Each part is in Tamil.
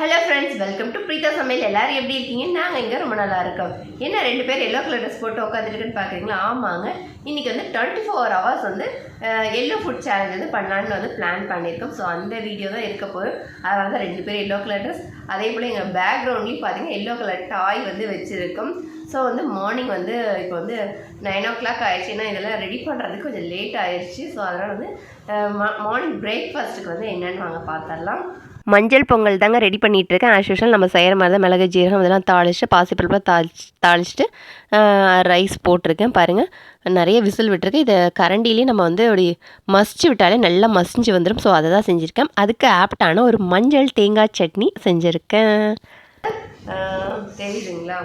Hello friends, welcome to Preetha சமையல். எல்லாரும் எப்படி இருக்கீங்க? நாங்கள் இங்கே ரொம்ப நல்லா இருக்கோம். என்ன 2 பேர் எல்லோ கலர் ட்ரெஸ் போட்டு உட்காந்துட்டுன்னு பார்க்குறீங்களா? ஆமாங்க, இன்றைக்கி வந்து 24 hours வந்து எல்லோ ஃபுட் சேலஞ்ச் வந்து பண்ணலான்னு வந்து பிளான் பண்ணியிருக்கோம். ஸோ அந்த வீடியோ தான் இருக்க போகுது. அதனால தான் 2 பேர் எல்லோ கலர் ட்ரெஸ், அதே போல் எங்கள் பேக்ரவுண்ட்லேயும் பார்த்தீங்கன்னா எல்லோ கலர் டாய் வந்து வச்சுருக்கோம். ஸோ வந்து மார்னிங் வந்து இப்போ வந்து 9 o'clock ஆயிடுச்சுன்னா இதெல்லாம் ரெடி பண்ணுறதுக்கு கொஞ்சம் லேட் ஆயிடுச்சு. ஸோ அதனால் வந்து மார்னிங் பிரேக்ஃபாஸ்ட்டுக்கு வந்து என்னென்னு வாங்க பார்த்துடலாம். மஞ்சள் பொங்கல் தாங்க ரெடி பண்ணிகிட்ருக்கேன். ஆஸ் யூஷுவல் நம்ம செய்கிற மாதிரி தான். மிளகு, ஜீரகம் இதெல்லாம் தாளிச்சுட்டு, பாசிப்பருப்பை தாளிச்சுட்டு ரைஸ் போட்டிருக்கேன். பாருங்கள், நிறைய விசில் விட்டுருக்கு. இதை கரண்டிலேயே நம்ம வந்து அப்படி மசிச்சு விட்டாலே நல்லா மசிஞ்சு வந்துடும். ஸோ அதை தான் செஞ்சுருக்கேன். அதுக்கு ஆப்டான ஒரு மஞ்சள் தேங்காய் சட்னி செஞ்சுருக்கேன். தெரியுதுங்களா?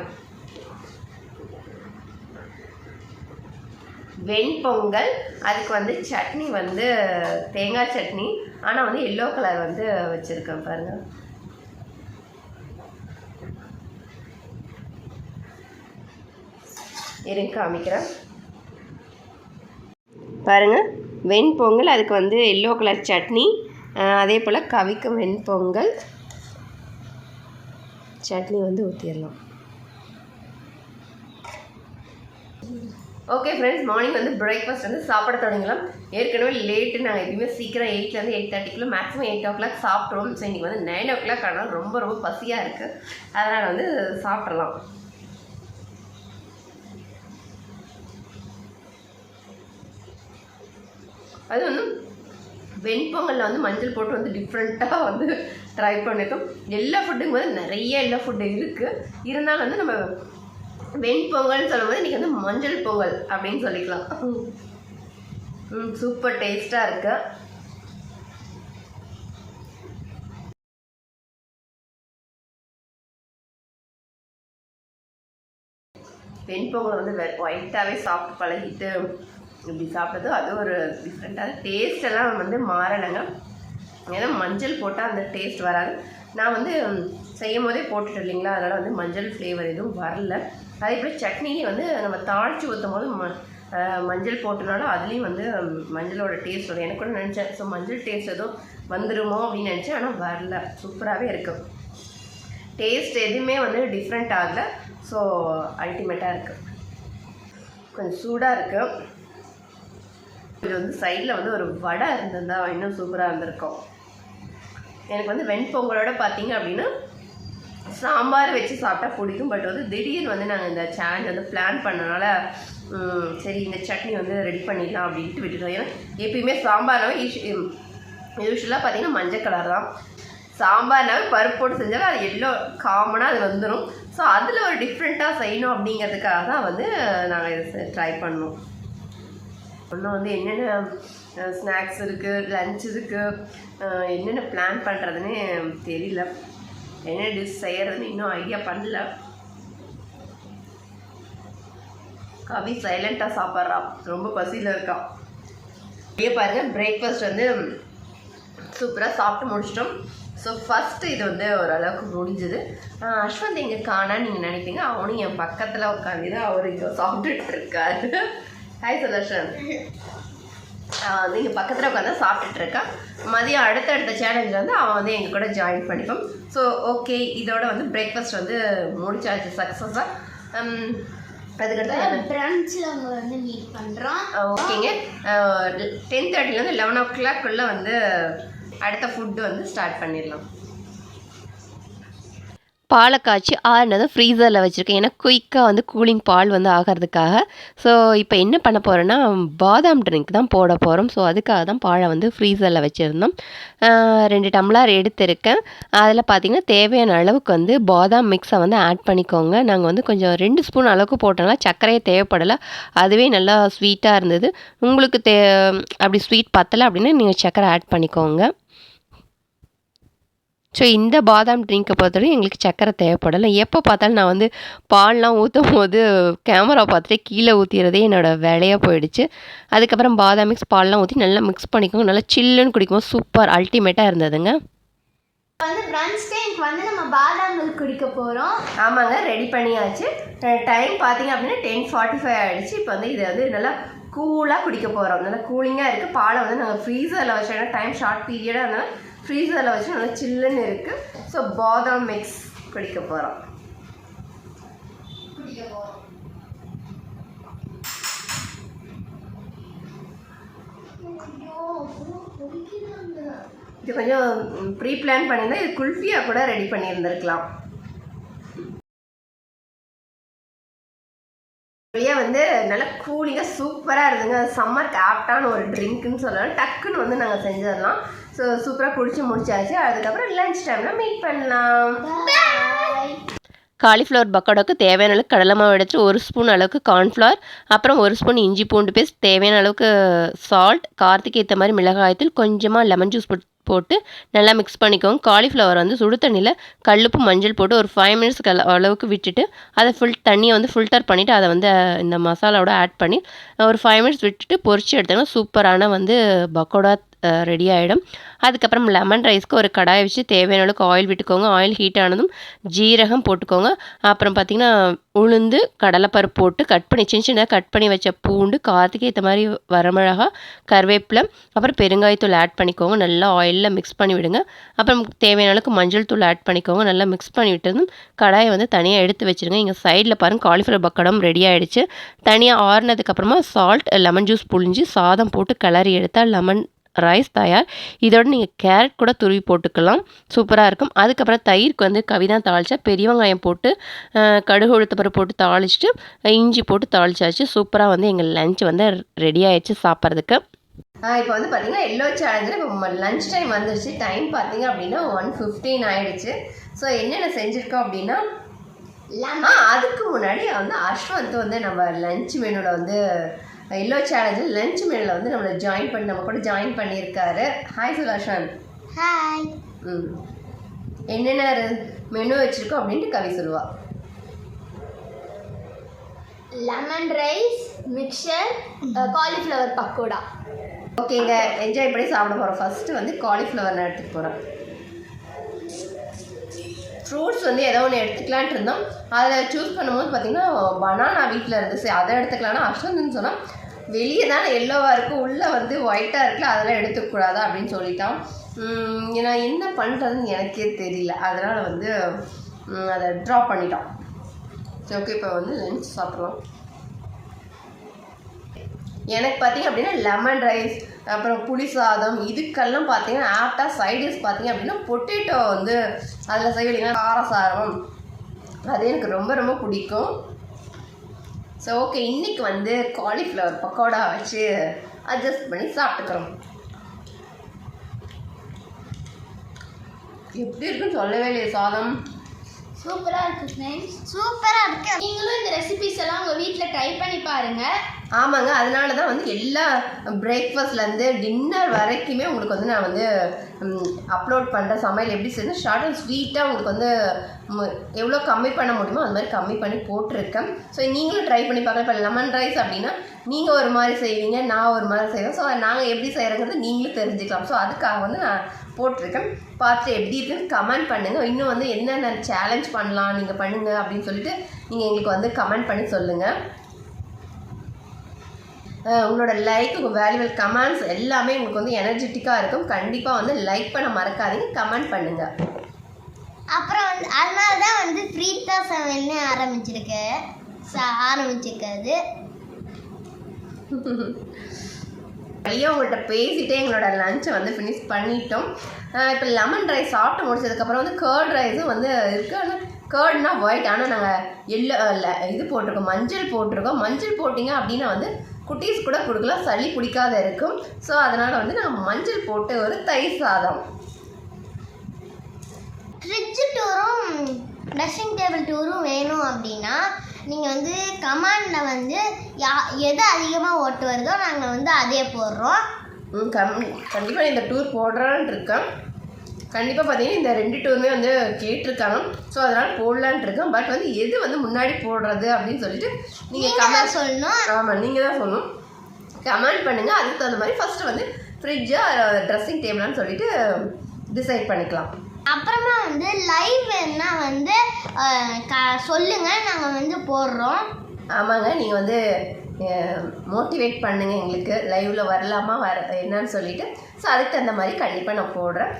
வெண்பொங்கல், அதுக்கு வந்து சட்னி வந்து தேங்காய் சட்னி, ஆனால் வந்து எல்லோ கலர் வந்து வச்சுருக்கேன். பாருங்கள், இருங்க காமிக்கிறேன். பாருங்கள், வெண்பொங்கல், அதுக்கு வந்து எல்லோ கலர் சட்னி, அதே போல் கவிக்கும் வெண்பொங்கல் சட்னி வந்து ஊற்றிடலாம். ஓகே ஃப்ரெண்ட்ஸ், மார்னிங் வந்து பிரேக்ஃபாஸ்ட் வந்து சாப்பிட தொடங்கலாம். ஏற்கனவே லேட்டு, நாங்கள் எப்பயுமே சீக்கிரம் 8லேருந்து 8:30 மேக்ஸிமம் 8 o'clock சாப்பிட்ருவோம். ஸோ இன்றைக்கி வந்து 9 o'clock ஆனால் ரொம்ப ரொம்ப பசியாக இருக்குது. அதனால் வந்து சாப்பிட்றலாம். அது வந்து வெண்பொங்கலில் வந்து மஞ்சள் போட்டு வந்து டிஃப்ரெண்ட்டாக வந்து ட்ரை பண்ணியிருக்கோம். எல்லா ஃபுட்டுக்கும் வந்து நிறைய எல்லா ஃபுட்டு இருக்குது. இருந்தாலும் வந்து நம்ம வெண்பொங்கல்னு சொல்லும்போது இன்றைக்கி வந்து மஞ்சள் பொங்கல் அப்படின்னு சொல்லிக்கலாம். சூப்பர் டேஸ்ட்டாக இருக்கு. வெண்பொங்கல் வந்து ஒயிட்டாகவே சாப்பிட்டு பழகிட்டு இப்படி சாப்பிட்டது அது ஒரு டிஃப்ரெண்ட்டாக டேஸ்டெல்லாம் வந்து மாறலைங்க. ஏன்னா மஞ்சள் போட்டால் அந்த டேஸ்ட் வராது. நான் வந்து செய்யும் போதே போட்டுட்டு இல்லைங்களா, அதனால் வந்து மஞ்சள் ஃப்ளேவர் எதுவும் வரல. அதே போல் சட்னிலேயும் வந்து நம்ம தாளித்து ஊற்றும் போது மஞ்சள் போட்டனால அதுலேயும் வந்து மஞ்சளோட டேஸ்ட் வரும். எனக்கு கூட நினச்சேன், ஸோ மஞ்சள் டேஸ்ட் எதுவும் வந்துடுமோ அப்படின்னு நினச்சேன். ஆனால் வரல, சூப்பராகவே இருக்கும். டேஸ்ட் எதுவுமே வந்து டிஃப்ரெண்ட் ஆகலை. ஸோ அல்டிமேட்டாக இருக்குது. கொஞ்சம் சூடாக இருக்குது. இது வந்து சைடில் வந்து ஒரு வடை இருந்திருந்தால் இன்னும் சூப்பராக இருந்திருக்கும். எனக்கு வந்து வெண்பொங்கலோட பார்த்தீங்க அப்படின்னா சாம்பார் வச்சு சாப்பிட்டா பிடிக்கும். பட் வந்து திடீர்னு வந்து நாங்கள் இந்த சேலஞ்ச் வந்து பிளான் பண்ணனால சரி இந்த சட்னி வந்து ரெடி பண்ணிடலாம் அப்படின்ட்டு விட்டுட்டோம். ஏன்னா எப்பயுமே சாம்பார்னாவே யூஸ்வலாக பார்த்தீங்கன்னா மஞ்சள் கலர் தான். சாம்பார்னாவே பருப்பு போட்டு செஞ்சாலும் அது எல்லோ காமனாக அது வந்துடும். ஸோ அதில் ஒரு டிஃப்ரெண்ட்டாக செய்யணும் அப்படிங்கிறதுக்காக தான் வந்து நாங்கள் இதை ட்ரை பண்ணோம். இன்னும் வந்து என்னென்ன ஸ்நாக்ஸ் இருக்குது, லன்ச் இருக்குது, என்னென்ன பிளான் பண்ணுறதுன்னு தெரியல. என்ன டிஷ் செய்கிறதுன்னு இன்னும் ஐடியா பண்ணல. கவி சைலண்ட்டாக சாப்பிட்றான், ரொம்ப பசியில் இருக்கான். அப்படியே பாருங்கள், பிரேக்ஃபாஸ்ட் வந்து சூப்பராக சாப்பிட்டு முடிச்சிட்டோம். ஸோ ஃபஸ்ட்டு இது வந்து ஓரளவுக்கு முடிஞ்சுது. அஸ்வந்த் எங்கே காணான்னு நீங்கள் நினைப்பீங்க. அவனும் என் பக்கத்தில் உட்காந்து அவர் இங்கே சாப்பிட்டுட்டு இருக்காரு. ஹாய் சுதர்ஷன், நீங்கள் பக்கத்தில் உட்காந்து சாப்பிட்டுட்ருக்கான். மதியம் அடுத்தடுத்த சேலஞ்சில் வந்து அவன் வந்து எங்கள் கூட ஜாயின் பண்ணிப்போம். ஸோ ஓகே, இதோட வந்து பிரேக்ஃபாஸ்ட் வந்து முடிச்சாச்சு சக்ஸஸாக. அதுக்கடுத்து பிரன்ச்சில் அவங்க வந்து மீட் பண்ணுறோம். ஓகேங்க, 10:30 11 o'clock வந்து அடுத்த ஃபுட்டு வந்து ஸ்டார்ட் பண்ணிடலாம். பாலை காய்ச்சி ஆறுனதும் ஃப்ரீசரில் வச்சுருக்கேன். ஏன்னா குயிக்காக வந்து கூலிங் பால் வந்து ஆகிறதுக்காக. ஸோ இப்போ என்ன பண்ண போகிறோன்னா பாதாம் ட்ரிங்க் தான் போட போகிறோம். ஸோ அதுக்காக தான் பாலை வந்து ஃப்ரீசரில் வச்சுருந்தோம். 2 டம்ளர் எடுத்திருக்கேன். அதில் பார்த்திங்கன்னா தேவையான அளவுக்கு வந்து பாதாம் மிக்ஸை வந்து ஆட் பண்ணிக்கோங்க. நாங்கள் வந்து கொஞ்சம் 2 ஸ்பூன் அளவுக்கு போட்டோம்னா சர்க்கரையே தேவைப்படலை. அதுவே நல்லா ஸ்வீட்டாக இருந்தது. உங்களுக்கு அப்படி ஸ்வீட் பத்தலை அப்படின்னா நீங்கள் சர்க்கரை ஆட் பண்ணிக்கோங்க. ஸோ இந்த பாதாம் ட்ரிங்க்கை பொறுத்தவரைக்கும் எங்களுக்கு சர்க்கரை தேவைப்படலை. எப்போ பார்த்தாலும் நான் வந்து பால்லாம் ஊற்றும் போது கேமரா பார்த்துட்டு கீழே ஊற்றிடுறதே என்னோடய வேலையாக போயிடுச்சு. அதுக்கப்புறம் பாதாம் மிக்ஸ் பால்லாம் ஊற்றி நல்லா மிக்ஸ் பண்ணிக்கோங்க. நல்லா சில்லுன்னு குடிக்கும்போது சூப்பர் அல்டிமேட்டாக இருந்ததுங்க. வந்து பிரன்ச் டைம்க்கு வந்து நம்ம பாதாம் மில்க் குடிக்க போகிறோம். ஆமாங்க, ரெடி பண்ணியாச்சு. டைம் பார்த்தீங்க அப்படின்னா 10:45 ஆகிடுச்சு. இப்போ வந்து இதை வந்து நல்லா கூலாக குடிக்க போகிறோம். நல்லா கூலிங்காக இருக்குது. பாலை வந்து நாங்கள் ஃப்ரீசரில் வச்சோன்னா டைம் ஷார்ட் பீரியடாக இருந்தாலும் ஃப்ரீசரில் வச்சு நல்லா சில்லுன்னு இருக்குது. ஸோ பாதாம் மிக்ஸ் குடிக்க போகிறோம். இது கொஞ்சம் ப்ரீ பிளான் பண்ணியிருந்தா இது குல்ஃபியாக கூட ரெடி பண்ணியிருந்திருக்கலாம். வெளியே வந்து நல்லா கூலிங்காக சூப்பராக இருந்துங்க. சம்மருக்கு ஆப்டான ஒரு ட்ரிங்க்னு சொல்லலாம். டக்குன்னு வந்து நாங்கள் செஞ்சிடலாம். ஸோ சூப்பராக குடிச்சு முடிச்சாச்சு. அதுக்கப்புறம் லன்ச் டைமில் மீட் பண்ணலாம். காலிஃப்ளவர் பக்கோடாவுக்கு தேவையான அளவுக்கு கடலை மாவு எடுத்துட்டு 1 ஸ்பூன் அளவுக்கு கார்ன்ஃப்ளவர், அப்புறம் 1 ஸ்பூன் இஞ்சி பூண்டு பேஸ்ட், தேவையான அளவுக்கு சால்ட், காரத்துக்கு ஏற்ற மாதிரி மிளகாயத்தூள், கொஞ்சமாக லெமன் ஜூஸ் போட்டு நல்லா மிக்ஸ் பண்ணிக்கோங்க. காலிஃப்ளவர் வந்து சுடு தண்ணியில் கல்லுப்பு மஞ்சள் போட்டு ஒரு 5 மினிட்ஸ்க்கு அளவுக்கு விட்டுட்டு அதை தண்ணியை வந்து ஃபில்டர் பண்ணிவிட்டு அதை வந்து இந்த மசாலாவோட ஆட் பண்ணி ஒரு 5 மினிட்ஸ் விட்டுட்டு பொரிச்சு எடுத்தோம்னா சூப்பரான வந்து பக்கோடா ரெடி ஆகிடும். அதுக்கப்புறம் லெமன் ரைஸ்க்கு ஒரு கடாயை வச்சு தேவையான அளவுக்கு ஆயில் விட்டுக்கோங்க. ஆயில் ஹீட் ஆனதும் ஜீரகம் போட்டுக்கோங்க. அப்புறம் பார்த்திங்கன்னா உளுந்து, கடலைப்பருப்பு போட்டு கட் பண்ணி சின்ன கட் பண்ணி வச்ச பூண்டு, காரத்துக்கு ஏற்ற மாதிரி வரமிளகா, கருவேப்பிலை, அப்புறம் பெருங்காயத்தூள் ஆட் பண்ணிக்கோங்க. நல்லா ஆயிலில் மிக்ஸ் பண்ணி விடுங்க. அப்புறம் தேவையான அளவுக்கு மஞ்சள் தூள் ஆட் பண்ணிக்கோங்க. நல்லா மிக்ஸ் பண்ணி விட்டதும் கடாயை வந்து தனியாக எடுத்து வச்சுருங்க. இங்கே சைடில் பாருங்கள் காலிஃப்ளவர் பக்கோடாவும் ரெடி ஆகிடுச்சு. தனியாக ஆறுனதுக்கப்புறமா சால்ட், லெமன் ஜூஸ் புழிஞ்சு சாதம் போட்டு கிளறி எடுத்தால் லெமன் ரைஸ் தயார். இதோட நீங்கள் கேரட் கூட துருவி போட்டுக்கலாம், சூப்பராக இருக்கும். அதுக்கப்புறம் தயிருக்கு வந்து கவிதான் தாளித்தா பெரிய வெங்காயம் போட்டு கடுகு உளுத்தப்பருப்பு போட்டு தாளிச்சிட்டு இஞ்சி போட்டு தாளிச்சாச்சு. சூப்பராக வந்து எங்கள் லஞ்ச் வந்து ரெடி ஆகிடுச்சு சாப்பிட்றதுக்கு. இப்போ வந்து பார்த்தீங்கன்னா எல்லோ சேலஞ்சில் இப்போ லன்ச் டைம் வந்துருச்சு. டைம் பார்த்தீங்க அப்படின்னா 1:15 ஆகிடுச்சு. ஸோ என்னென்ன செஞ்சுருக்கோம் அப்படின்னா அதுக்கு முன்னாடி வந்து அஸ்வந்த் வந்து நம்ம லன்ச் மெனுவில் வந்து எல்லோ சேலஞ்சில் லன்ச் மெனுவில் வந்து நம்ம கூட ஜாயின் பண்ணியிருக்காரு. ஹாய் சுலாஷன். ஹாய். என்னென்ன மெனு வச்சுருக்கோம் அப்படின்ட்டு கவி சொல்லுவா. Lemon rice, mixture, cauliflower pakoda. ஓகேங்க, என்ஜாய் பண்ணி சாப்பிட போகிறோம். ஃபஸ்ட்டு வந்து காலிஃப்ளவர் நான் எடுத்துகிட்டு போகிறேன். ஃப்ரூட்ஸ் வந்து ஏதோ ஒன்று எடுத்துக்கலான்ட்டு இருந்தோம். அதில் சூஸ் பண்ணும்போது பார்த்திங்கன்னா பனானா வீட்டில் இருந்துச்சு, அதை எடுத்துக்கலான்னா அஸ்வந்த்னு சொன்னால் வெளியே தானே எல்லோவாக இருக்குது, உள்ளே வந்து ஒயிட்டாக இருக்குல்ல, அதெல்லாம் எடுத்துக்கூடாதா அப்படின்னு சொல்லிட்டான். நான் என்ன பண்ணுறதுன்னு எனக்கே தெரியல. அதனால் வந்து அதை ட்ராப் பண்ணிட்டோம். சரி, ஓகே, இப்போ வந்து லன்ச் சாப்பிட்றோம். எனக்கு பார்த்திங்க அப்படின்னா லெமன் ரைஸ், அப்புறம் புளி சாதம், இதுக்கெல்லாம் பார்த்தீங்கன்னா ஆப்டாக சைடிஷ் பார்த்தீங்க அப்படின்னா பொட்டேட்டோ வந்து அதில் செய்வீங்கன்னா காரசாரம், அது எனக்கு ரொம்ப ரொம்ப பிடிக்கும். ஸோ ஓகே, இன்றைக்கி வந்து காலிஃப்ளவர் பக்கோடா வச்சு அட்ஜஸ்ட் பண்ணி சாப்பிட்டுக்கிறோம். எப்படி இருக்குன்னு சொல்லவே இல்லையே சாதம். சூப்பராக இருக்குது ஃப்ரெண்ட்ஸ், சூப்பராக இருக்குது. நீங்களும் இந்த ரெசிபிஸ் எல்லாம் உங்கள் வீட்டில் ட்ரை பண்ணி பாருங்கள். ஆமாங்க, அதனால தான் வந்து எல்லா பிரேக்ஃபாஸ்ட்லேருந்து டின்னர் வரைக்குமே உங்களுக்கு வந்து நான் வந்து அப்லோட் பண்ணுற சமையல் எப்படி செய்யணும் ஷார்ட் அண்ட் ஸ்வீட்டாக உங்களுக்கு வந்து எவ்வளோ கம்மி பண்ண முடியுமோ அது மாதிரி கம்மி பண்ணி போட்டிருக்கேன். ஸோ நீங்களும் ட்ரை பண்ணி பார்க்கலாம். இப்போ லெமன் ரைஸ் அப்படின்னா நீங்கள் ஒரு மாதிரி செய்வீங்க, நான் ஒரு மாதிரி செய்வேன். ஸோ நாங்கள் எப்படி செய்கிறோங்கிறது நீங்களும் தெரிஞ்சுக்கலாம். ஸோ அதுக்காக வந்து நான் போட்டிருக்கேன். பார்த்துட்டு எப்படி இருக்குன்னு கமெண்ட் பண்ணுங்கள். இன்னும் வந்து என்னென்ன சேலஞ்ச் பண்ணலாம் நீங்கள் பண்ணுங்கள் அப்படின்னு சொல்லிட்டு நீங்கள் எங்களுக்கு வந்து கமெண்ட் பண்ணி சொல்லுங்கள். உங்களோட லைக், உங்கள் வேல்யூபிள் கமெண்ட்ஸ் எல்லாமே உங்களுக்கு வந்து எனர்ஜெட்டிக்காக இருக்கும். கண்டிப்பாக வந்து லைக் பண்ண மறக்காதீங்க, கமெண்ட் பண்ணுங்கள். அப்புறம் வந்து அதனால தான் வந்து பிரீத்தா சமையல்னு ஆரம்பிச்சிருக்காது. வழியாக உங்கள்கிட்ட பேசிகிட்டே எங்களோட லஞ்சை வந்து ஃபினிஷ் பண்ணிட்டோம். இப்போ லெமன் ரைஸ் சாப்பிட்டு முடிச்சதுக்கப்புறம் வந்து கர்ட் ரைஸும் வந்து இருக்குது. ஆனால் கர்ட்னா ஒயிட், ஆனால் நாங்கள் இது போட்டிருக்கோம், மஞ்சள் போட்டிருக்கோம். மஞ்சள் போட்டிங்க அப்படின்னா வந்து குட்டீஸ் கூட கொடுக்கலாம், சளி பிடிக்காத இருக்கும். ஸோ அதனால் வந்து நாங்கள் மஞ்சள் போட்டு ஒரு தயிர் சாதம். ஃப்ரிட்ஜ் டூரும் ட்ரெஸ்ஸிங் டேபிள் டூரும் வேணும் அப்படின்னா நீங்கள் வந்து கமாண்டில் வந்து எது அதிகமாக ஓட்டு வருதோ நாங்கள் வந்து அதே போடுறோம். கண்டிப்பாக இந்த டூர் போடுறான்னு இருக்கேன். கண்டிப்பாக பார்த்தீங்கன்னா இந்த 2 டூருமே வந்து கேட்டிருக்காங்க. ஸோ அதனால் போடலான்ட்டு இருக்கேன். பட் வந்து எது வந்து முன்னாடி போடுறது அப்படின்னு சொல்லிட்டு நீங்கள் கமெண்ட் சொல்லணும். ஆமாம், நீங்கள் தான் சொல்லணும். கமெண்ட் பண்ணுங்கள். அதுக்கு தகுந்த மாதிரி ஃபஸ்ட்டு வந்து ஃப்ரிட்ஜா ட்ரெஸ்ஸிங் டேபிளான்னு சொல்லிட்டு டிசைட் பண்ணிக்கலாம். அப்புறமா வந்து லைவ் வேணுன்னா வந்து சொல்லுங்கள், நாங்கள் வந்து போடுறோம். ஆமாங்க, நீங்கள் வந்து மோட்டிவேட் பண்ணுங்கள் எங்களுக்கு லைவில் வரலாமா என்னன்னு சொல்லிவிட்டு. ஸோ அதுக்கு தகுந்த மாதிரி கண்டிப்பாக நான் போடுறேன்.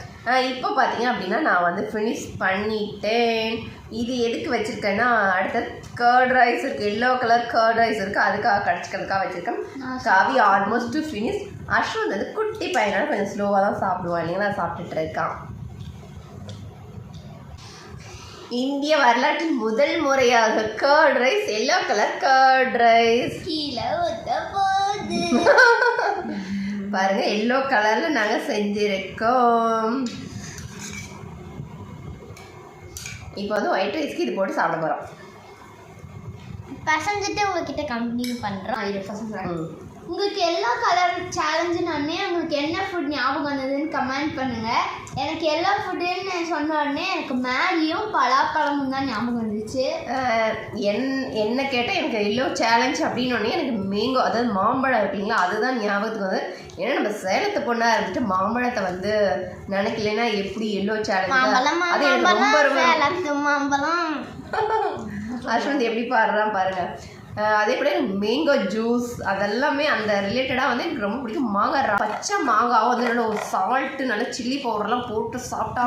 இப்போ பார்த்தீங்க அப்படின்னா நான் வந்து ஃபினிஷ் பண்ணிட்டேன். இது எதுக்கு வச்சுருக்கேன்னா அடுத்த கர்ட் ரைஸ் இருக்குது, எல்லோ கலர் கர்ட் ரைஸ் இருக்குது, அதுக்காக கடிச்சிக்கிறதுக்காக வச்சுருக்கேன். காவி ஆல்மோஸ்ட் ஃபினிஷ். அஸ்வந்த் வந்து குட்டி பையனால கொஞ்சம் ஸ்லோவாக தான் சாப்பிடுவான் இல்லைங்களா, சாப்பிட்டுட்டு இருக்கான். இந்திய வரலாற்றில் முதல் முறையாக curd rice, yellow colour curd rice கீழே ஊத்த போகுது பாருங்க, எல்லோ கலர்ல நாங்க செஞ்சிருக்கோம். இப்போ வந்து ஒயிட் ரைஸ்க்கு இது போட்டு சாப்பிட போறோம். பசங்கிட்ட உங்ககிட்ட கண்டினியூ பண்றோம். இது பசங்க உங்களுக்கு எல்லா கலர் சேலஞ்சுன்னு உங்களுக்கு என்ன ஃபுட் ஞாபகம் வந்ததுன்னு கமெண்ட் பண்ணுங்க. எனக்கு எல்லா ஃபுட்டுன்னு சொன்ன உடனே எனக்கு மேகியும் பலாப்பழமும் தான் ஞாபகம் வந்துச்சு. என்ன கேட்டால் எனக்கு எல்லோ சேலஞ்ச் அப்படின்னு எனக்கு மேங்கோ, அதாவது மாம்பழம் இருக்குங்களா, அதுதான் ஞாபகத்துக்கு வந்து. ஏன்னா நம்ம சேலத்து பொண்ணா இருந்துட்டு மாம்பழத்தை வந்து நினைக்கலன்னா எப்படி எல்லோ சேலஞ்ச். அது எனக்கு ரொம்ப மாம்பழம் அஸ்வந்த் எப்படி பாடுறான் பாருங்க. அதே போல மேங்கோ ஜூஸ் அதெல்லாமே அந்த ரிலேட்டடாக வந்து எனக்கு ரொம்ப பிடிக்கும். மாங்காய் பச்சை மாங்காவும் வந்து நல்ல ஒரு சால்ட்டு நல்ல சில்லி பவுடர்லாம் போட்டு சாப்பிட்டா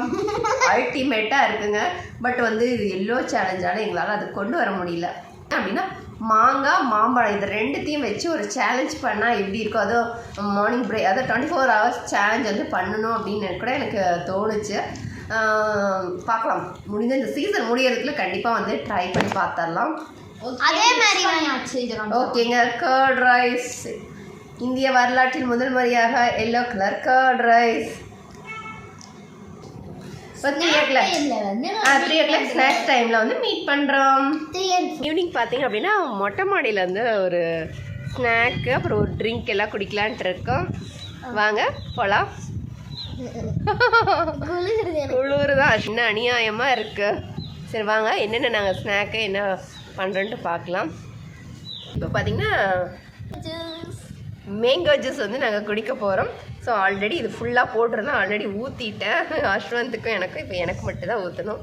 அல்டிமேட்டாக இருக்குங்க. பட் வந்து இது எல்லோ சேலஞ்சால எங்களால் அது கொண்டு வர முடியல. அப்படின்னா மாங்காய் மாம்பழம் இது ரெண்டுத்தையும் வச்சு ஒரு சேலஞ்ச் பண்ணால் எப்படி இருக்கும். அதுவும் மார்னிங் பிரேக், அதாவது 24 hours சேலஞ்ச் வந்து பண்ணணும் அப்படின்னு கூட எனக்கு தோணுச்சு. பார்க்கலாம், முடிஞ்ச இந்த சீசன் முடியறதுக்குள்ள கண்டிப்பாக வந்து ட்ரை பண்ணி பார்த்துடலாம். அதே மாதிரி ஓகேங்க. கர்ட் ரைஸ், இந்திய வரலாற்றில் முதல் முறையாக yellow colour curd rice. 3 o'clock snacks டைமில் வந்து மீட் பண்ணுறோம். ஈவினிங் பார்த்தீங்க அப்படின்னா மொட்டை மாடியில் வந்து ஒரு ஸ்நாக்கு அப்புறம் ஒரு ட்ரிங்க் எல்லாம் குடிக்கலான்ட்டு இருக்கோம். வாங்க போகலாம். குளிர் தான் சின்ன அநியாயமாக இருக்குது. சரி வாங்க, என்னென்ன நாங்கள் ஸ்நாக்கு என்ன பண்ணுறோன்ட்டு பார்க்கலாம். இப்போ பார்த்தீங்கன்னா மேங்கோ ஜூஸ் வந்து நாங்கள் குடிக்க போகிறோம். ஸோ ஆல்ரெடி இது ஃபுல்லாக போட்டுருந்தோம், ஆல்ரெடி ஊற்றிட்டேன். அஸ்வந்துக்கும் எனக்கும் இப்போ எனக்கு மட்டும் தான் ஊற்றணும்.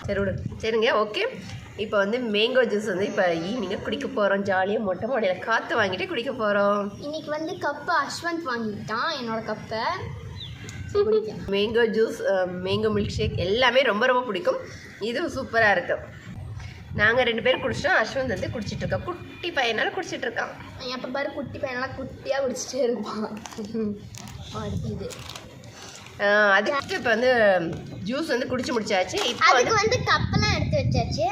சரி விடு, சரிங்க ஓகே. இப்போ வந்து மேங்கோ ஜூஸ் வந்து இப்போ ஈவினிங்காக குடிக்க போகிறோம். ஜாலியாக மொட்டை மாடியில் காற்று வாங்கிட்டு குடிக்க போகிறோம். இன்னைக்கு வந்து கப்பு அஸ்வந்த் வாங்கிட்டான், என்னோட கப்பை. Mango juice, mango milk shake எல்லாமே ரொம்ப ரொம்ப பிடிக்கும். இதுவும் சூப்பராக இருக்கும். நாங்கள் 2 பேர் குடிச்சிட்டோம். அஸ்வந்த் வந்து குடிச்சிட்டு இருக்கோம். குட்டி பையனால குடிச்சிட்டு இருக்கான். எப்போ பாரு குட்டி பையனால குட்டியாக குடிச்சிட்டே இருப்பான். இது அதுக்கு இப்போ வந்து ஜூஸ் வந்து குடிச்சு முடிச்சாச்சு. இப்போ அதுக்கு வந்து கப்பெல்லாம் எடுத்து வச்சாச்சு.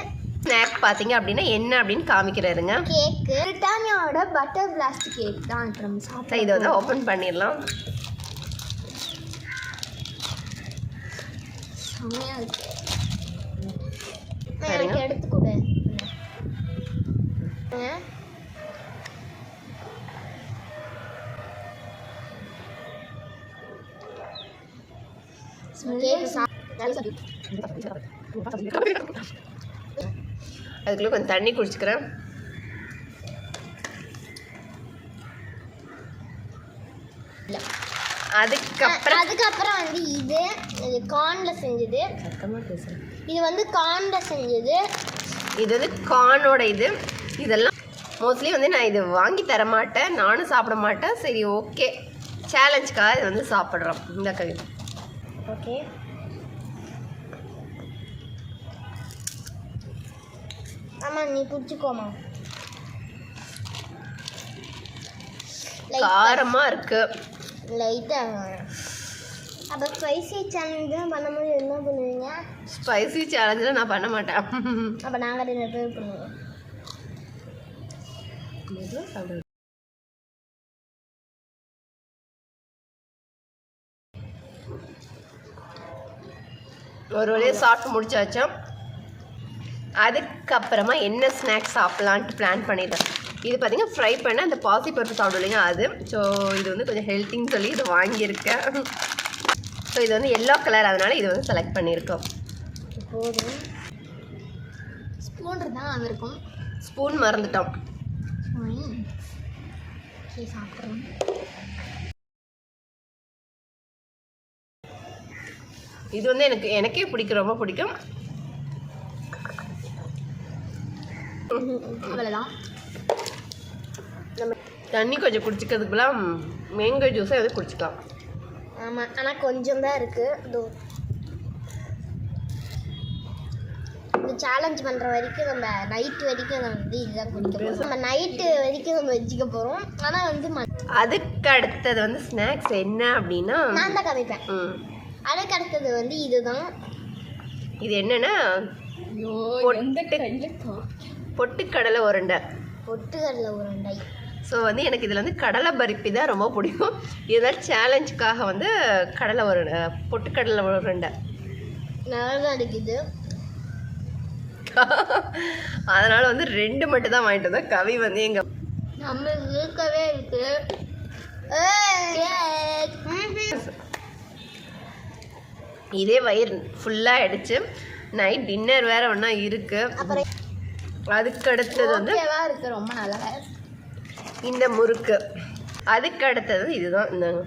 ஸ்நாக் பார்த்தீங்க அப்படின்னா என்ன அப்படின்னு காமிக்கிறாருங்க. கேக்கு, பிரிட்டானியாவோட பட்டர் பிளாஸ்ட் கேக் தான் இப்போ நம்ம சாப்பிட்டோம். இதை வந்து ஓப்பன் பண்ணிடலாம். செம்மையாக இருக்கு. எனக்கு எடுத்து கொடு. அதுக்குள்ளே கொஞ்சம் தண்ணி குடிச்சுக்கிறேன். அதுக்கப்புறம் வந்து இது கார்ன்ல செஞ்சது. இது வந்து கார்ன்ல செஞ்சது. இது வந்து கார்னோட இதெல்லாம் மோஸ்ட்லி வந்து நான் இது வாங்கி தர மாட்டேன், நானும் சாப்பிட மாட்டேன். சரி ஓகே, சேலஞ்சுக்காக இது வந்து சாப்பிட்றோம். இந்த கவி ஓகே. ஆமாம், நீ பிடிச்சிக்கோமா. காரமாக இருக்கு லைட்டாக. அப்போ ஸ்பைசி சேலஞ்ச் தான் பண்ணும்போது என்ன பண்ணுவீங்க? ஸ்பைசி சேலஞ்சில் நான் பண்ண மாட்டேன். அப்போ நாங்கள் 2 பேர் பண்ணுவோம். ஒரு வழியாக சாப்பிட்டு முடிச்சாச்சும். அதுக்கப்புறமா என்ன ஸ்நாக்ஸ் சாப்பிட்லான்ட்டு பிளான் பண்ணிடுறேன். இது பார்த்திங்கன்னா ஃப்ரை பண்ண அந்த பாசிப்பருப்பு சாப்பிடும் இல்லைங்க அது. ஸோ இது வந்து கொஞ்சம் ஹெல்த்தின்னு சொல்லி இது வாங்கியிருக்கேன். ஸோ இது வந்து எல்லோ கலர், அதனால் இது வந்து செலக்ட் பண்ணியிருக்கோம். போதும். ஸ்பூன் தான் வந்திருக்கும். ஸ்பூன் மறந்துட்டோம். சாப்பிட்றோம். இது வந்து எனக்கே பிடிக்கும், ரொம்ப பிடிக்கும். அவ்வளோதான். தண்ணி கொஞ்சம் குடிச்சிக்கிறதுக்குலாம் மேங்கோ ஜூஸை வந்து குடிச்சிக்கலாம். ஆமாம், ஆனால் கொஞ்சம் தான் இருக்குது. இந்த சேலஞ்ச் பண்ணுற வரைக்கும் நம்ம நைட்டு வரைக்கும் நம்ம வந்து இதுதான் குடிக்க போகிறோம். நம்ம நைட்டு வரைக்கும் நம்ம வச்சுக்க போகிறோம். ஆனால் வந்து அதுக்கு அடுத்தது வந்து ஸ்நாக்ஸ் என்ன அப்படின்னா நான் தான் காமிப்பேன். அதுக்கு அடுத்தது வந்து இதுதான். இது என்னன்னா பொட்டுக்கடலை உருண்டை. பொட்டுக்கடலை உருண்டை. ஸோ வந்து எனக்கு இதில் வந்து கடலை பருப்பி தான் ரொம்ப பிடிக்கும். இதெல்லாம் சேலஞ்சுக்காக வந்து கடலை உருண்டை, பொட்டுக்கடலை உருண்டை நல்லா தான் இருக்குது. அதனால் வந்து 2 மட்டும் தான் வாங்கிட்டு வந்தேன். கவி வந்து எங்கள் நம்ம இருக்கவே இருக்கு. இதே வயிறு ஃபுல்லாக ஆகிடுச்சு. நைட் டின்னர் வேறு ஒன்றா இருக்குது. அப்புறம் அதுக்கு அடுத்தது வந்து இருக்குது, ரொம்ப நல்லா இந்த முறுக்கு. அதுக்கு அடுத்தது இதுதான். இந்தாங்க,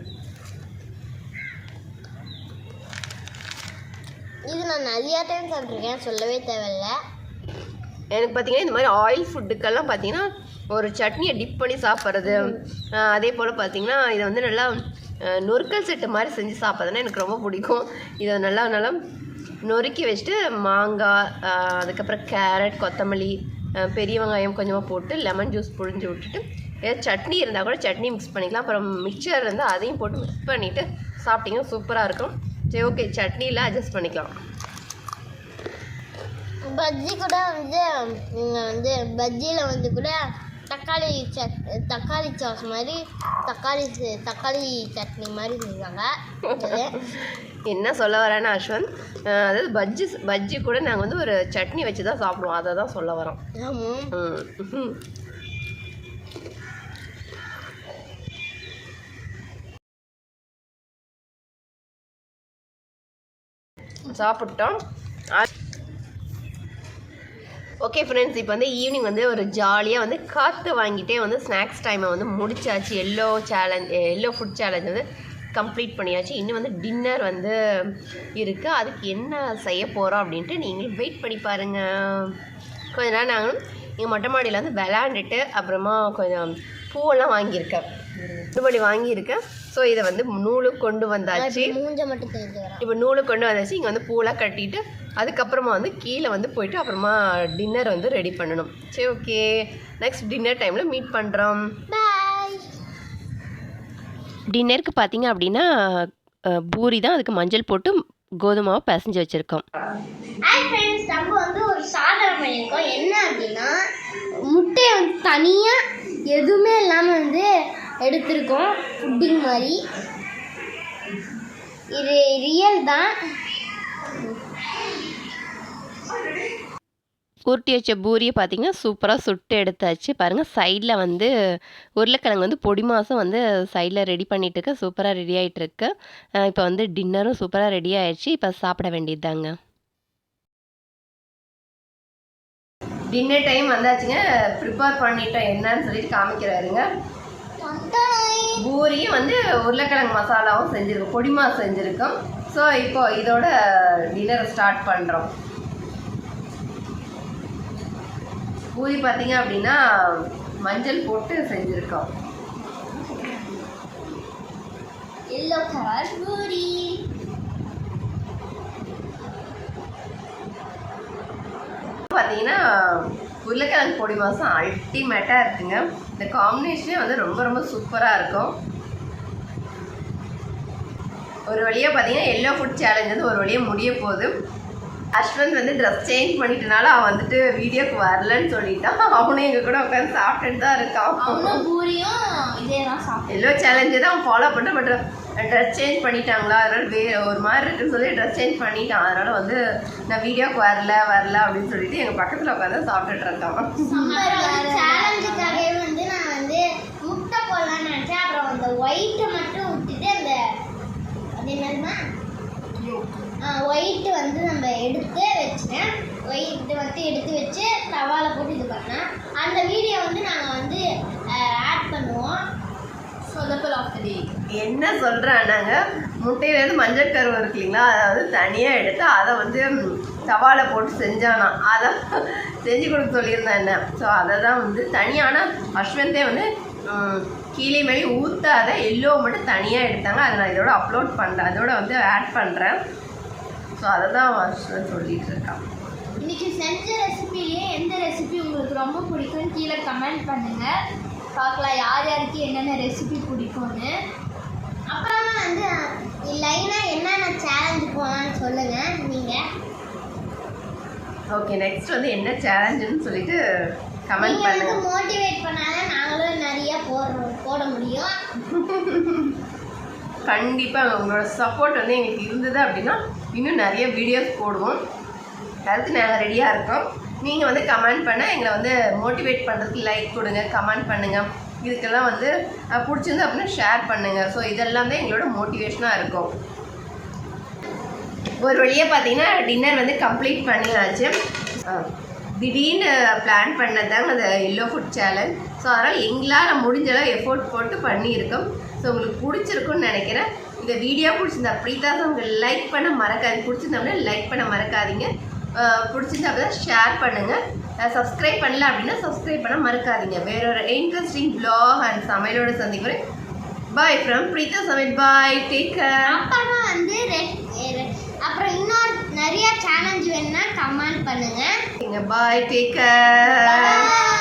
இது நான் நிறையா டைம் சாப்பிட்ருக்கேன், சொல்லவே தேவையில்ல. எனக்கு பார்த்தீங்கன்னா இந்த மாதிரி ஆயில் ஃபுட்டுக்கெல்லாம் பார்த்தீங்கன்னா ஒரு சட்னியை டிப் பண்ணி சாப்பிட்றது, அதே போல் பார்த்தீங்கன்னா இதை வந்து நல்லா நொறுக்கல் செட்டு மாதிரி செஞ்சு சாப்பிட்றதுன்னா எனக்கு ரொம்ப பிடிக்கும். இதை நல்லா நல்லா நொறுக்கி வச்சுட்டு மாங்காய், அதுக்கப்புறம் கேரட், கொத்தமல்லி, பெரிய வெங்காயம் கொஞ்சமாக போட்டு லெமன் ஜூஸ் புழிஞ்சு விட்டுட்டு ஏதாவது சட்னி இருந்தால் கூட சட்னி மிக்ஸ் பண்ணிக்கலாம். அப்புறம் மிக்சர் இருந்தால் அதையும் போட்டு மிக்ஸ் பண்ணிவிட்டு சாப்பிட்டிங்கன்னா சூப்பராக இருக்கும். சரி, ஓகே, சட்னியில் அட்ஜஸ்ட் பண்ணிக்கலாம். பஜ்ஜி கூட வந்து நீங்கள் வந்து பஜ்ஜியில் வந்து கூட தக்காளி சாஸ் மாதிரி தக்காளி சட்னி மாதிரி செய்வாங்க. என்ன சொல்ல வரேன்னா அஸ்வந்த், அதாவது பஜ்ஜி கூட நாங்கள் வந்து ஒரு சட்னி வச்சு தான் சாப்பிடுவோம். அதை தான் சொல்ல வரோம். சாப்பிட்டோம். ஓகே ஃப்ரெண்ட்ஸ், இப்போ வந்து ஈவினிங் வந்து ஒரு ஜாலியாக வந்து காற்று வாங்கிட்டே வந்து ஸ்நாக்ஸ் டைமை வந்து முடிச்சாச்சு. எல்லோ ஃபுட் சேலஞ்ச் வந்து கம்ப்ளீட் பண்ணியாச்சு. இன்னும் வந்து டின்னர் வந்து இருக்குது. அதுக்கு என்ன செய்ய போகிறோம் அப்படின்ட்டு நீங்களும் வெயிட் பண்ணி பாருங்கள். கொஞ்ச நேரம் நாங்களும் எங்கள் மொட்டை மாடியில் வந்து விளாண்டுட்டு அப்புறமா கொஞ்சம் பூவெல்லாம் வாங்கியிருக்கேன், வாங்கியிருக்கேன். ஸோ இதை வந்து நூலு கொண்டு வந்தாச்சு. இப்போ நூலு கொண்டு வந்தாச்சு. இங்கே வந்து பூவெல்லாம் கட்டிட்டு அதுக்கப்புறமா வந்து கீழே வந்து போயிட்டு அப்புறமா டின்னர் வந்து ரெடி பண்ணணும். சரி, ஓகே, நெக்ஸ்ட் டின்னர் டைமில் மீட் பண்ணுறோம். டின்னருக்கு பார்த்தீங்க அப்படின்னா பூரி தான். அதுக்கு மஞ்சள் போட்டு கோதுமாவை பிசைஞ்சு வச்சுருக்கோம். நம்ம வந்து ஒரு சாதனை பண்ணியிருக்கோம். என்ன அப்படின்னா முட்டையை வந்து தனியாக எதுவுமே இல்லாமல் வந்து எடுத்திருக்கோம், புட்டிங் மாதிரி. இது ரியல் தான். உருட்டி வச்ச பூரியை பார்த்திங்கன்னா சூப்பராக சுட்டு எடுத்தாச்சு. பாருங்கள், சைடில் வந்து உருளைக்கிழங்கு வந்து பொடி மாதம் வந்து சைடில் ரெடி பண்ணிகிட்ருக்கு. சூப்பராக ரெடி ஆகிட்டுருக்கு. இப்போ வந்து டின்னரும் சூப்பராக ரெடி ஆகிடுச்சு. இப்போ சாப்பிட வேண்டியது தாங்க. டின்னர் டைம் வந்தாச்சுங்க. ப்ரிப்பேர் பண்ணிட்டோம், என்னன்னு சொல்லிட்டு காமிக்கிறாருங்க. பூரியும் வந்து உருளைக்கிழங்கு மசாலாவும் செஞ்சுருக்கோம், பொடி மாவு செஞ்சுருக்கோம். ஸோ இப்போ இதோட டின்னரை ஸ்டார்ட் பண்ணுறோம். பூரி பார்த்தீங்க அப்படின்னா மஞ்சள் போட்டு செஞ்சுருக்கோம். Yellow colour puri. பார்த்தீங்கன்னா உருளைக்கிழங்கு பொடி மாதம் அல்டிமேட்டாக இருக்குங்க. இந்த காம்பினேஷனே வந்து ரொம்ப ரொம்ப சூப்பராக இருக்கும். ஒரு வழியாக பார்த்தீங்கன்னா எல்லோ ஃபுட் சேலஞ்ச் வந்து ஒரு வழியாக முடிய போகுது. அஸ்வந்த் வந்து ட்ரெஸ் சேஞ்ச் பண்ணிட்டனால அவன் வந்துட்டு வீடியோக்கு வரலன்னு சொல்லிட்டான். அவனும் எங்கள் கூட உட்காந்து சாப்பிட்டுட்டு தான் இருக்கான். பூரியும் இதே தான் சாப்பிட்டு எல்லோ சேலஞ்சை தான் அவன் ஃபாலோ பண்ணுறான். பட் ட்ரெஸ் சேஞ்ச் பண்ணிட்டாங்களா, அதனால் ஒரு மாதிரி இருக்குன்னு சொல்லி ட்ரெஸ் சேஞ்ச் பண்ணிட்டான். அதனால் வந்து நான் வீடியோக்கு வரல அப்படின்னு சொல்லிட்டு எங்கள் பக்கத்தில் உட்காந்து சாப்பிட்டுட்டு இருக்கான். சேலஞ்சுக்காகவே வந்து நான் வந்து முட்டை போடலான்னு நினச்சேன். அப்புறம் அந்த ஒயிட்டை மட்டும் விட்டுட்டு அது என்னதுன்னா ஒயிட்டு வந்து நம்ம எடுத்து வச்சுட்டேன். ஒயிட்டு வந்து எடுத்து வச்சு தவால போட்டு இது பண்ணேன். அந்த வீடியோ வந்து நாங்கள் வந்து ஆட் பண்ணுவோம். சொதப்பல் ஆஃப் தி டே. என்ன சொல்கிறேன்னாங்க, முட்டையிலேருந்து மஞ்சள் கருவு இருக்கு இல்லைங்களா, அதாவது தனியாக எடுத்து அதை வந்து தவாலை போட்டு செஞ்சானா, அதை செஞ்சு கொடுக்க சொல்லியிருந்தேன் என்ன. ஸோ அதை தான் வந்து தனியான அஸ்வந்தே வந்து கீழே மேலே ஊற்றாத எல்லோ மட்டும் தனியாக எடுத்தாங்க. அதை நான் இதோட அப்லோட் பண்ணுறேன், அதோட வந்து ஆட் பண்ணுறேன். ஸோ அதை தான் வருஷம் சொல்லிட்டு இருக்கான். இன்னைக்கு செஞ்ச ரெசிபிலேயே எந்த ரெசிபி உங்களுக்கு ரொம்ப பிடிக்கும்னு கீழே கமெண்ட் பண்ணுங்க. பார்க்கலாம் யார் யாருக்கு என்னென்ன ரெசிபி பிடிக்கும்னு. அப்புறமா வந்து லைனாக என்னென்ன சேலஞ்சு போகலான்னு சொல்லுங்கள் நீங்கள். ஓகே, நெக்ஸ்ட் வந்து என்ன சேலஞ்சுன்னு சொல்லிட்டு கமெண்ட் நீங்கள் வந்து பண்ணுங்க. மோட்டிவேட் பண்ணாதான் நாங்களும் நிறைய போட முடியும். கண்டிப்பாக உங்களோட சப்போர்ட் வந்து எங்களுக்கு இருந்தது அப்படின்னா இன்னும் நிறைய வீடியோஸ் போடுவோம். அதுக்கு நாங்கள் ரெடியாக இருக்கோம். நீங்கள் வந்து கமெண்ட் பண்ண எங்களை வந்து மோட்டிவேட் பண்ணுறதுக்கு லைக் கொடுங்க, கமெண்ட் பண்ணுங்கள். இதுக்கெல்லாம் வந்து பிடிச்சிருந்து அப்படின்னா ஷேர் பண்ணுங்கள். ஸோ இதெல்லாம் தான் எங்களோட மோட்டிவேஷனாக இருக்கும். ஒரு வழியாக பார்த்தீங்கன்னா டின்னர் வந்து கம்ப்ளீட் பண்ணியாச்சு. திடீர்னு பிளான் பண்ணதாங்க அந்த எல்லோ ஃபுட் சேலஞ்ச். ஸோ அதனால் எங்களால் முடிஞ்சளவு எஃபோர்ட் போட்டு பண்ணியிருக்கோம். ஸோ உங்களுக்கு பிடிச்சிருக்குன்னு நினைக்கிறேன். இந்த வீடியோ பிடிச்சிருந்தா ப்ரீதா உங்களுக்கு லைக் பண்ண மறக்காதீங்க. பிடிச்சிருந்தோம்னா லைக் பண்ண மறக்காதீங்க. பிடிச்சிருந்தா அப்படின்னா ஷேர் பண்ணுங்கள். சப்ஸ்கிரைப் பண்ணல அப்படின்னா சப்ஸ்கிரைப் பண்ண மறக்காதீங்க. வேற ஒரு இன்ட்ரெஸ்டிங் வ்ளாக் அண்ட் சமையலோட சந்திக்கிறேன். பாய் ஃப்ரம் ப்ரீதா சமையல். பாய், டேக் கேர். அப்புறமா வந்து அப்புறம் இன்னொரு நிறைய சேலஞ்ச் வேணும்னா கமெண்ட் பண்ணுங்க. பாய், டேக் கேர்.